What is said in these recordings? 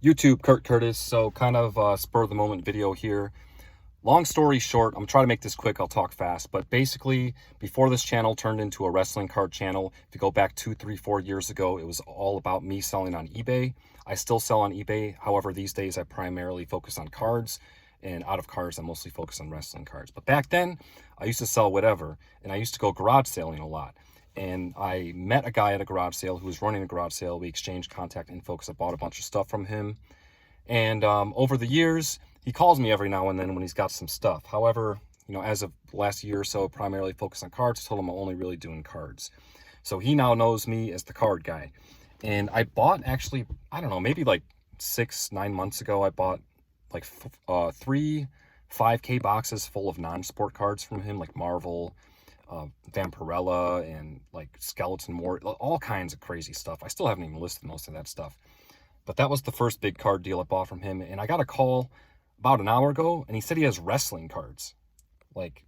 YouTube, Kurt Curtis. So kind of spur of the moment video here. Long story short, I'm trying to make this quick. I'll talk fast. But basically, before this channel turned into a wrestling card channel, if you go back 2, 3, 4 years ago, it was all about me selling on eBay. I still sell on eBay. However, these days I primarily focus on cards. And out of cards, I mostly focus on wrestling cards. But back then, I used to sell whatever. And I used to go garage sailing a lot. And I met a guy at a garage sale who was running a garage sale. We exchanged contact info because I bought a bunch of stuff from him. And over the years, he calls me every now and then when he's got some stuff. However, as of last year or so, primarily focused on cards. I told him I'm only really doing cards. So he now knows me as the card guy. And I bought actually, I don't know, maybe like 6, 9 months ago, I bought like 3 5K boxes full of non-sport cards from him, like Marvel, Vampirella, and like Skeleton War, all kinds of crazy stuff. I still haven't even listed most of that stuff. But that was the first big card deal I bought from him. And I got a call about an hour ago, and he said he has wrestling cards. Like,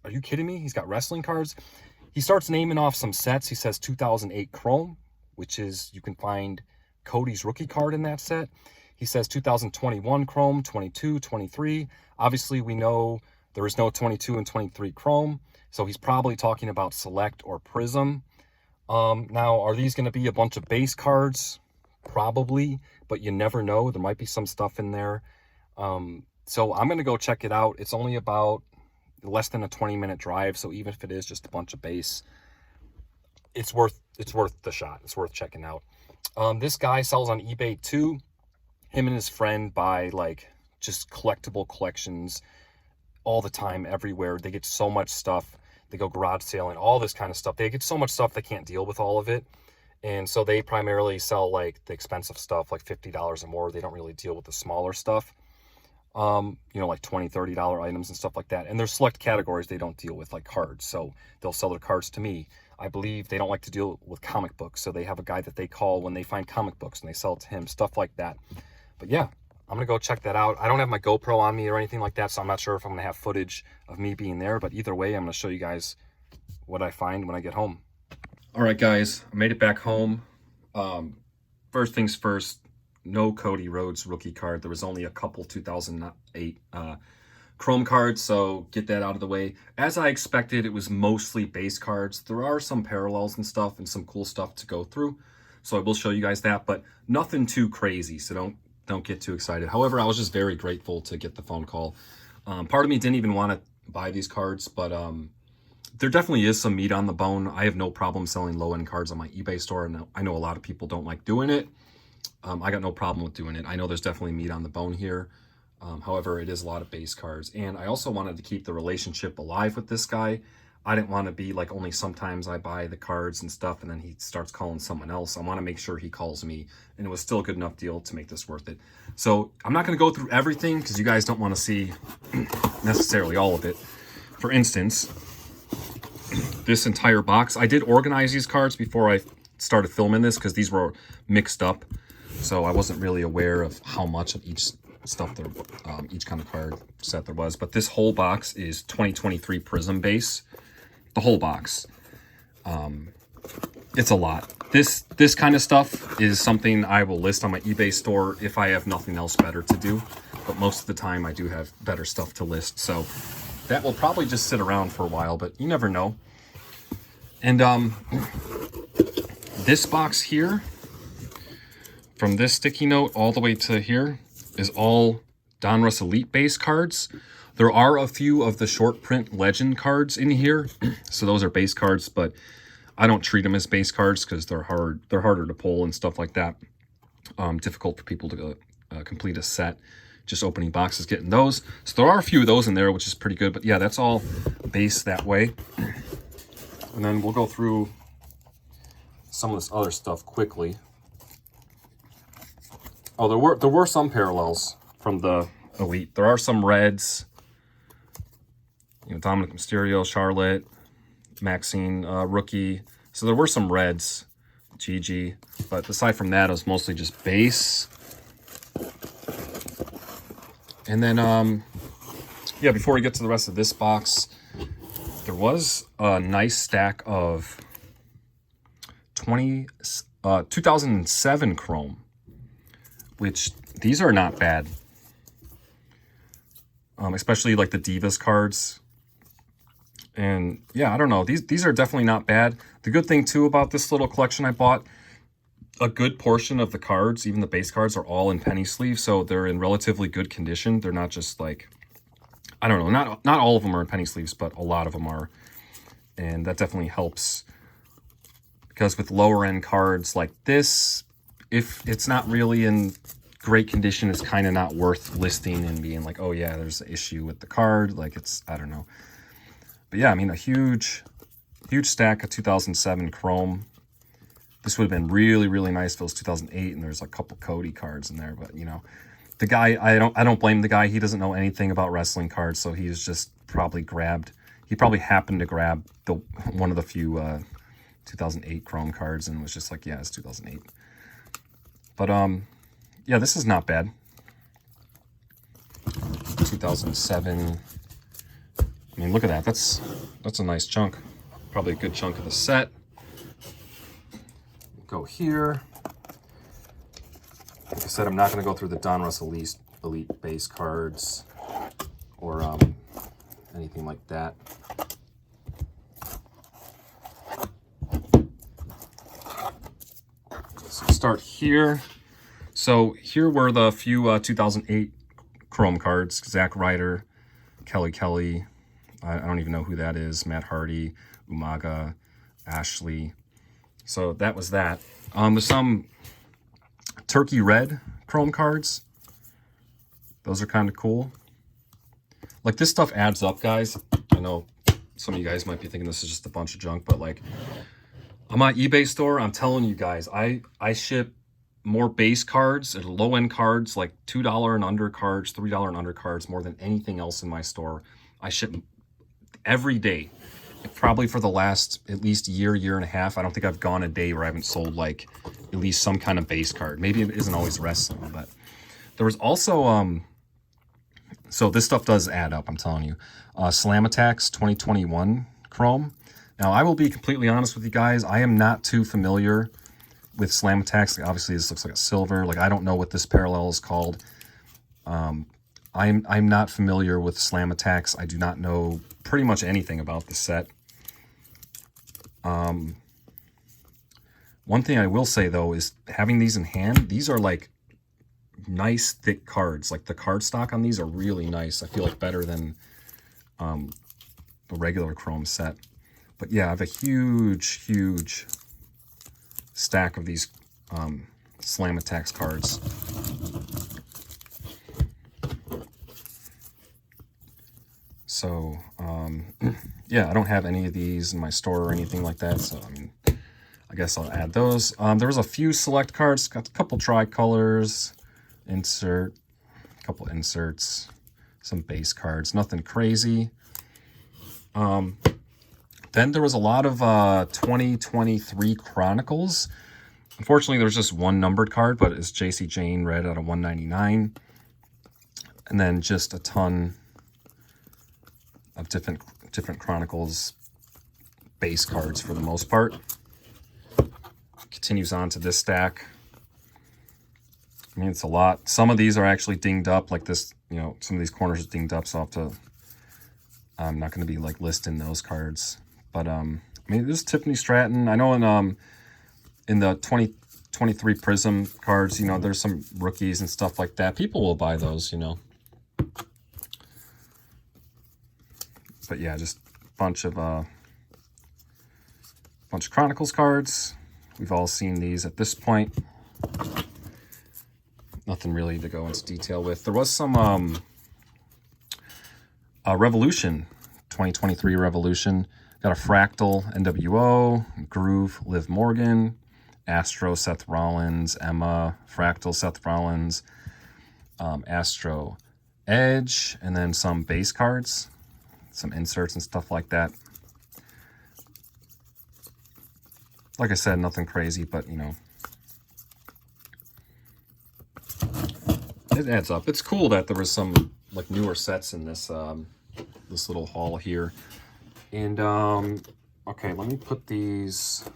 are you kidding me? He's got wrestling cards. He starts naming off some sets. He says 2008 Chrome, which is, you can find Cody's rookie card in that set. He says 2021 Chrome, 22, 23. Obviously, we know there is no 22 and 23 Chrome. So he's probably talking about Select or Prism. Now, are these going to be a bunch of base cards? Probably, but you never know. There might be some stuff in there. So I'm going to go check it out. It's only about less than a 20-minute drive. So even if it is just a bunch of base, it's worth the shot. It's worth checking out. This guy sells on eBay too. Him and his friend buy like just collectible collections all the time, everywhere. They get so much stuff. They go garage sailing, all this kind of stuff. They get so much stuff they can't deal with all of it. And so they primarily sell like the expensive stuff, like $50 or more. They don't really deal with the smaller stuff, like $20, $30 items and stuff like that. And there's select categories they don't deal with, like cards. So they'll sell their cards to me. I believe they don't like to deal with comic books. So they have a guy that they call when they find comic books and they sell it to him, stuff like that. But yeah, I'm going to go check that out. I don't have my GoPro on me or anything like that, so I'm not sure if I'm going to have footage of me being there. But either way, I'm going to show you guys what I find when I get home. All right, guys, I made it back home. First things first, no Cody Rhodes rookie card. There was only a couple 2008 Chrome cards, so get that out of the way. As I expected, it was mostly base cards. There are some parallels and stuff and some cool stuff to go through, so I will show you guys that, but nothing too crazy, so don't get too excited. However, I was just very grateful to get the phone call. Part of me didn't even want to buy these cards, but there definitely is some meat on the bone. I have no problem selling low-end cards on my eBay store, and I know a lot of people don't like doing it. I got no problem with doing it. I know there's definitely meat on the bone here. However, it is a lot of base cards. And I also wanted to keep the relationship alive with this guy. I didn't want to be like only sometimes I buy the cards and stuff and then he starts calling someone else. I want to make sure he calls me, and it was still a good enough deal to make this worth it. So I'm not going to go through everything because you guys don't want to see necessarily all of it. For instance, this entire box, I did organize these cards before I started filming this because these were mixed up. So I wasn't really aware of how much of each stuff there, each kind of card set there was. But this whole box is 2023 Prism base. The whole box. It's a lot. This kind of stuff is something I will list on my eBay store if I have nothing else better to do. But most of the time I do have better stuff to list. So that will probably just sit around for a while, but you never know. And this box here, from this sticky note all the way to here, is all Donruss Elite base cards. There are a few of the short print legend cards in here, so those are base cards, but I don't treat them as base cards because they're harder to pull and stuff like that. Difficult for people to complete a set. Just opening boxes, getting those. So there are a few of those in there, which is pretty good. But yeah, that's all base that way. And then we'll go through some of this other stuff quickly. Oh, there were some parallels from the Elite. There are some reds. Dominic Mysterio, Charlotte, Maxine, rookie. So there were some reds, Gigi. But aside from that, it was mostly just base. And then, yeah, before we get to the rest of this box, there was a nice stack of 2007 Chrome, which these are not bad. Especially like the Divas cards. And yeah, I don't know. These are definitely not bad. The good thing too about this little collection I bought, a good portion of the cards, even the base cards, are all in penny sleeve, so they're in relatively good condition. They're not just like, I don't know, not all of them are in penny sleeves, but a lot of them are. And that definitely helps, because with lower end cards like this, if it's not really in great condition, it's kind of not worth listing and being like, oh yeah, there's an issue with the card. Like, it's, I don't know. But yeah, I mean, a huge stack of 2007 Chrome. This would have been really, really nice if it was 2008 and there's a couple Cody cards in there. But, you know, the guy, I don't blame the guy. He doesn't know anything about wrestling cards, so he's just probably he probably happened to grab one of the few 2008 Chrome cards and was just like, yeah, it's 2008. But, yeah, this is not bad. 2007. I mean, look at that. That's a nice chunk. Probably a good chunk of the set. Go here. Like I said, I'm not going to go through the Don Russell Elite base cards or anything like that. So start here. So here were the few 2008 Chrome cards. Zack Ryder, Kelly Kelly. I don't even know who that is. Matt Hardy, Umaga, Ashley. So that was that. There's some Turkey Red Chrome cards. Those are kind of cool. Like, this stuff adds up, guys. I know some of you guys might be thinking this is just a bunch of junk, but like, on my eBay store, I'm telling you guys, I ship more base cards and low-end cards, like $2 and under cards, $3 and under cards, more than anything else in my store. I ship every day. Probably for the last at least year and a half. I don't think I've gone a day where I haven't sold like at least some kind of base card. Maybe it isn't always wrestling, but there was also so this stuff does add up, I'm telling you. Slam Attacks 2021 Chrome. Now, I will be completely honest with you guys. I am not too familiar with Slam Attacks. Like, obviously, this looks like a silver. Like, I don't know what this parallel is called. I'm not familiar with Slam Attacks. I do not know pretty much anything about the set. One thing I will say, though, is having these in hand, these are like nice thick cards. Like, the card stock on these are really nice. I feel like better than the regular Chrome set. But yeah, I have a huge stack of these Slam Attacks cards. So, yeah, I don't have any of these in my store or anything like that. So, I mean, I guess I'll add those. There was a few select cards, got a couple tricolors, a couple inserts, some base cards, nothing crazy. Then there was a lot of 2023 Chronicles. Unfortunately, there's just one numbered card, but it's JC Jane red out of 199. And then just a ton of different Chronicles base cards for the most part. Continues on to this stack. I mean, it's a lot. Some of these are actually dinged up, like this, you know, some of these corners are dinged up, so I'm not going to be like listing those cards. But I mean, this is Tiffany Stratton. I know in the 2023 Prism cards, you know, there's some rookies and stuff like that. People will buy those, you know. But yeah, just a bunch of Chronicles cards. We've all seen these at this point. Nothing really to go into detail with. There was some Revolution, 2023 Revolution. Got a Fractal, NWO, Groove, Liv Morgan, Astro, Seth Rollins, Emma, Fractal, Seth Rollins, Astro, Edge, and then some base cards, some inserts and stuff like that. Like I said, nothing crazy, but, you know, it adds up. It's cool that there was some, like, newer sets in this, this little haul here. And, okay, let me put these,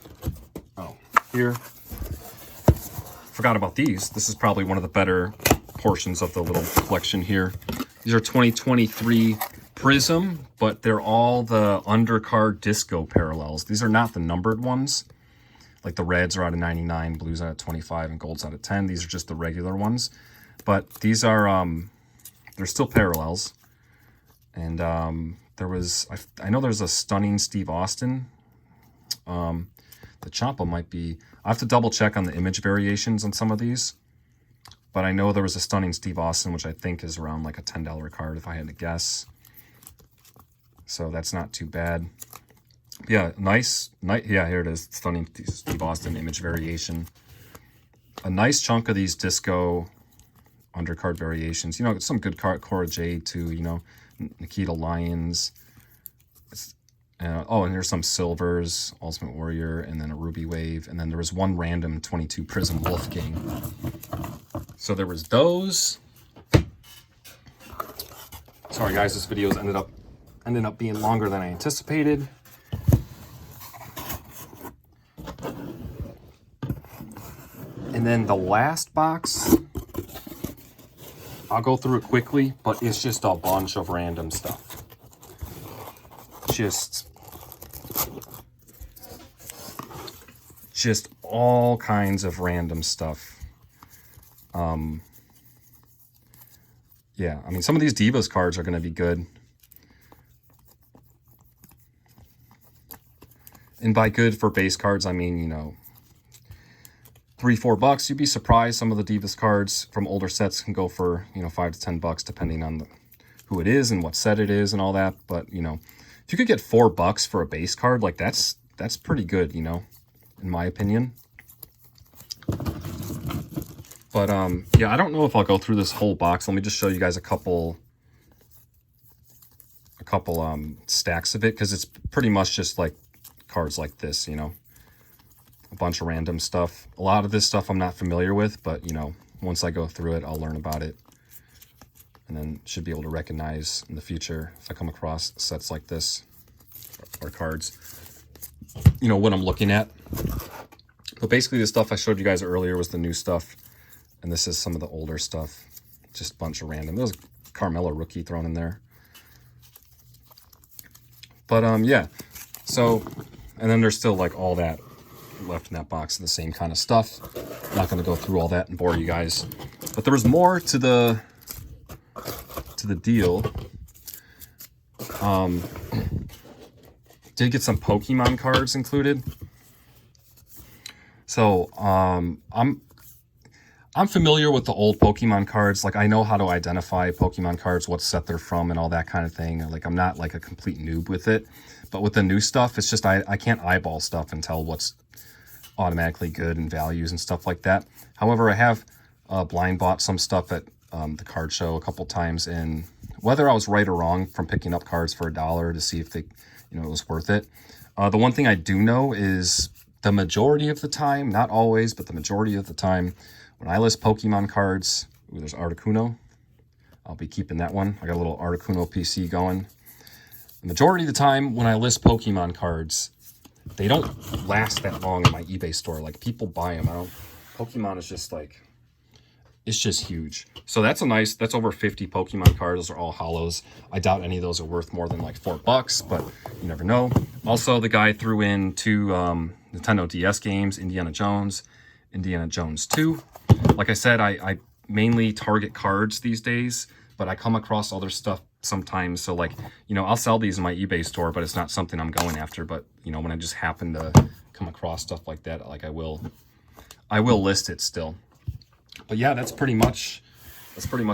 here. Forgot about these. This is probably one of the better portions of the little collection here. These are 2023 Prism, but they're all the undercard disco parallels. These are not the numbered ones. Like the reds are out of 99, blues out of 25, and golds out of 10. These are just the regular ones. But these are, they're still parallels. And there was, I know there's a stunning Steve Austin. The Champa might be, I have to double check on the image variations on some of these. But I know there was a stunning Steve Austin, which I think is around like a $10 card if I had to guess. So that's not too bad. Yeah, nice, yeah, here it is, stunning Steve Austin image variation. A nice chunk of these disco undercard variations. You know, some good Cora Jade too, you know, Nikita Lyons. Oh, and here's some silvers, Ultimate Warrior, and then a Ruby Wave. And then there was one random 22 Prism Wolfgang. So there was those. Sorry guys, this video ended up being longer than I anticipated. And then the last box, I'll go through it quickly, but it's just a bunch of random stuff. Just all kinds of random stuff. Yeah, I mean, some of these Divas cards are going to be good. And by good for base cards, I mean, you know, $3-4 bucks. You'd be surprised. Some of the Divas cards from older sets can go for, you know, $5 to 10 bucks, depending on who it is and what set it is and all that. But, you know, if you could get $4 bucks for a base card, like that's pretty good, you know, in my opinion. But yeah, I don't know if I'll go through this whole box. Let me just show you guys a couple stacks of it, because it's pretty much just like cards like this, you know, a bunch of random stuff. A lot of this stuff I'm not familiar with, but you know, once I go through it, I'll learn about it, and then should be able to recognize in the future if I come across sets like this or cards, you know, what I'm looking at. But basically the stuff I showed you guys earlier was the new stuff, and this is some of the older stuff, just a bunch of random. There's a Carmelo rookie thrown in there. But yeah, so, and then there's still like all that left in that box of the same kind of stuff. Not going to go through all that and bore you guys, but there was more to the deal. Did get some Pokemon cards included. So I'm familiar with the old Pokemon cards. Like, I know how to identify Pokemon cards, what set they're from, and all that kind of thing. Like, I'm not like a complete noob with it. But with the new stuff, it's just I can't eyeball stuff and tell what's automatically good and values and stuff like that. However, I have blind bought some stuff at the card show a couple times, and whether I was right or wrong from picking up cards for $1 to see if they, you know, it was worth it. The one thing I do know is the majority of the time, not always, but the majority of the time, when I list Pokemon cards, ooh, there's Articuno. I'll be keeping that one. I got a little Articuno PC going. The majority of the time when I list Pokemon cards, they don't last that long in my eBay store. Like, people buy them. Pokemon is just like, it's just huge. So that's that's over 50 Pokemon cards. Those are all hollows. I doubt any of those are worth more than like $4, but you never know. Also, the guy threw in 2 Nintendo DS games, Indiana Jones 2. Like I said, I mainly target cards these days, but I come across other stuff sometimes. So like, you know, I'll sell these in my eBay store, but it's not something I'm going after. But you know, when I just happen to come across stuff like that, like I will list it still. But yeah, that's pretty much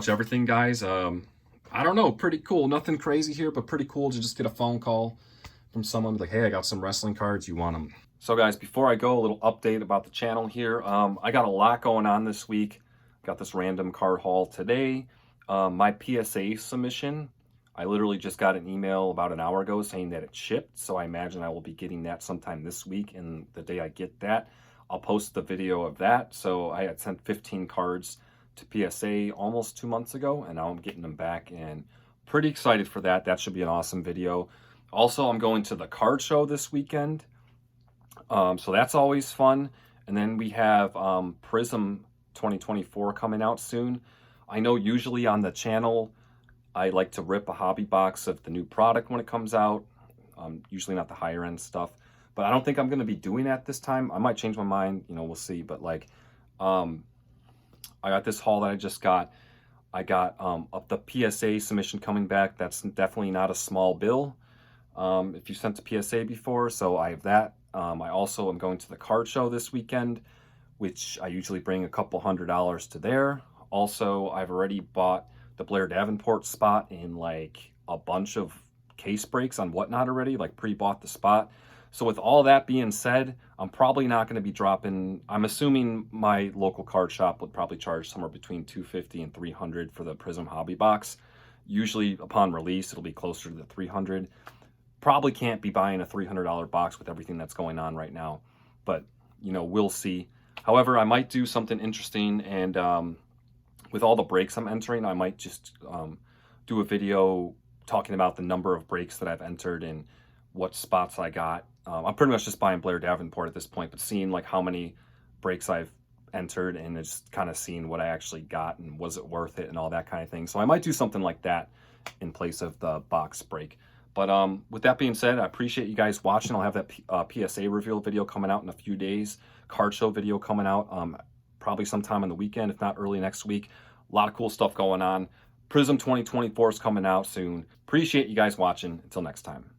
everything, guys. I don't know, pretty cool. Nothing crazy here, but pretty cool to just get a phone call from someone like, hey, I got some wrestling cards, you want them? So guys, before I go, a little update about the channel here. I got a lot going on this week. Got this random card haul today. My PSA submission, I literally just got an email about an hour ago saying that it shipped. So I imagine I will be getting that sometime this week. And the day I get that, I'll post the video of that. So I had sent 15 cards to PSA almost 2 months ago, and now I'm getting them back, and pretty excited for that. That should be an awesome video. Also, I'm going to the card show this weekend. So that's always fun. And then we have Prism 2024 coming out soon. I know usually on the channel, I like to rip a hobby box of the new product when it comes out. Usually not the higher end stuff, but I don't think I'm going to be doing that this time. I might change my mind, you know, we'll see. But like, I got this haul that I just got. I got the PSA submission coming back. That's definitely not a small bill. If you sent a PSA before, so I have that. I also am going to the card show this weekend, which I usually bring a couple $100s to there. Also, I've already bought the Blair Davenport spot in like a bunch of case breaks on Whatnot already, like pre-bought the spot. So with all that being said, I'm probably not going to be dropping, I'm assuming my local card shop would probably charge somewhere between $250 and $300 for the Prizm Hobby Box. Usually upon release, it'll be closer to the $300. Probably can't be buying a $300 box with everything that's going on right now, but you know, we'll see. However, I might do something interesting, and with all the breaks I'm entering, I might just do a video talking about the number of breaks that I've entered and what spots I got. I'm pretty much just buying Blair Davenport at this point, but seeing like how many breaks I've entered and just kind of seeing what I actually got and was it worth it and all that kind of thing. So I might do something like that in place of the box break. But with that being said, I appreciate you guys watching. I'll have that PSA reveal video coming out in a few days. Card show video coming out probably sometime in the weekend, if not early next week. A lot of cool stuff going on. Prizm 2024 is coming out soon. Appreciate you guys watching. Until next time.